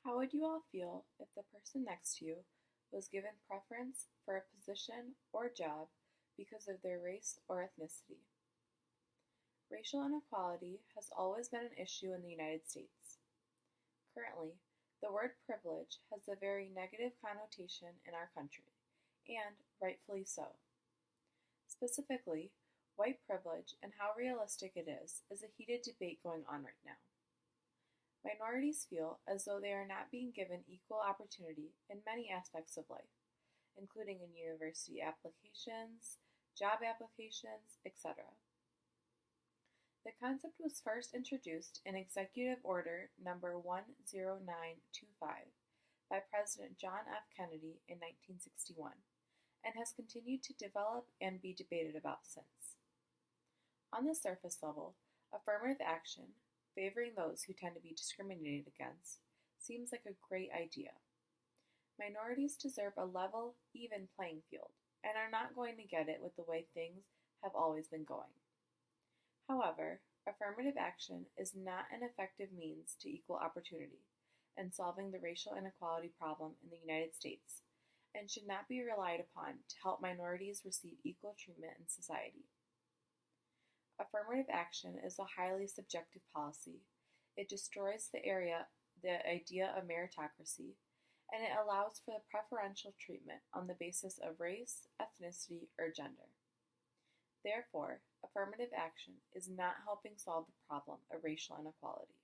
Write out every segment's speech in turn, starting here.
How would you all feel if the person next to you was given preference for a position or job because of their race or ethnicity? Racial inequality has always been an issue in the United States. Currently, the word privilege has a very negative connotation in our country, and rightfully so. Specifically, white privilege and how realistic it is a heated debate going on right now. Minorities feel as though they are not being given equal opportunity in many aspects of life, including in university applications, job applications, etc. The concept was first introduced in Executive Order Number 10925 by President John F. Kennedy in 1961 and has continued to develop and be debated about since. On the surface level, affirmative action, favoring those who tend to be discriminated against, seems like a great idea. Minorities deserve a level, even playing field, and are not going to get it with the way things have always been going. However, affirmative action is not an effective means to equal opportunity and solving the racial inequality problem in the United States, and should not be relied upon to help minorities receive equal treatment in society. Affirmative action is a highly subjective policy. It destroys the idea of meritocracy, and it allows for the preferential treatment on the basis of race, ethnicity, or gender. Therefore, affirmative action is not helping solve the problem of racial inequality.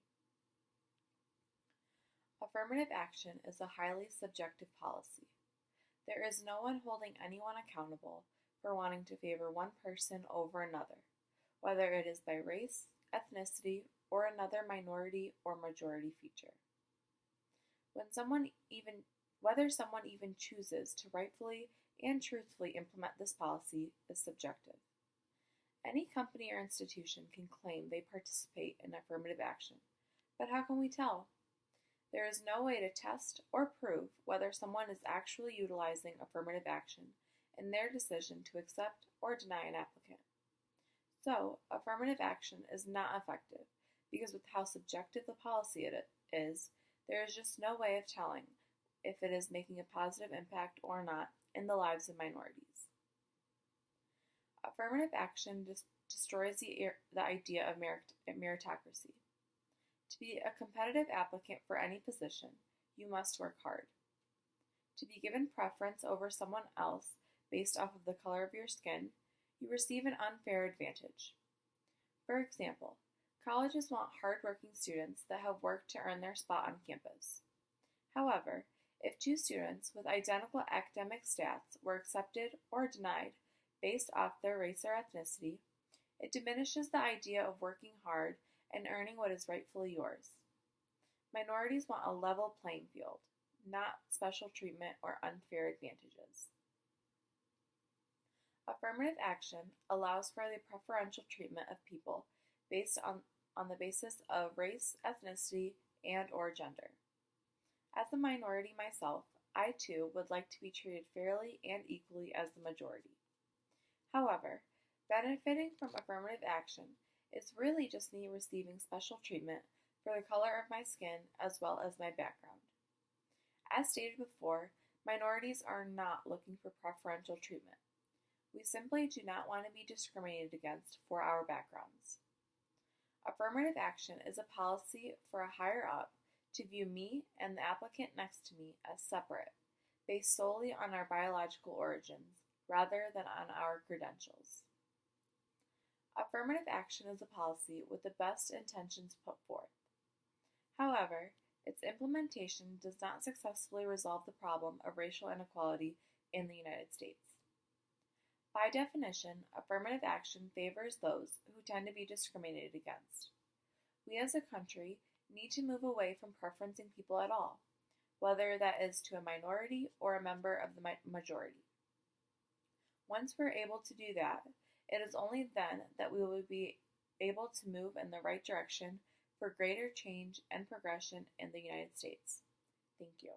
Affirmative action is a highly subjective policy. There is no one holding anyone accountable for wanting to favor one person over another, whether it is by race, ethnicity, or another minority or majority feature. Whether someone even chooses to rightfully and truthfully implement this policy is subjective. Any company or institution can claim they participate in affirmative action, but how can we tell? There is no way to test or prove whether someone is actually utilizing affirmative action in their decision to accept or deny an applicant. So, affirmative action is not effective because with how subjective the policy is, there is just no way of telling if it is making a positive impact or not in the lives of minorities. Affirmative action destroys the idea of meritocracy. To be a competitive applicant for any position, you must work hard. To be given preference over someone else based off of the color of your skin, you receive an unfair advantage. For example, colleges want hard-working students that have worked to earn their spot on campus. However, if two students with identical academic stats were accepted or denied based off their race or ethnicity, it diminishes the idea of working hard and earning what is rightfully yours. Minorities want a level playing field, not special treatment or unfair advantages. Affirmative action allows for the preferential treatment of people based on the basis of race, ethnicity, and or gender. As a minority myself, I too would like to be treated fairly and equally as the majority. However, benefiting from affirmative action is really just me receiving special treatment for the color of my skin as well as my background. As stated before, minorities are not looking for preferential treatment. We simply do not want to be discriminated against for our backgrounds. Affirmative action is a policy for a higher up to view me and the applicant next to me as separate, based solely on our biological origins rather than on our credentials. Affirmative action is a policy with the best intentions put forth. However, its implementation does not successfully resolve the problem of racial inequality in the United States. By definition, affirmative action favors those who tend to be discriminated against. We as a country need to move away from preferencing people at all, whether that is to a minority or a member of the majority. Once we're able to do that, it is only then that we will be able to move in the right direction for greater change and progression in the United States. Thank you.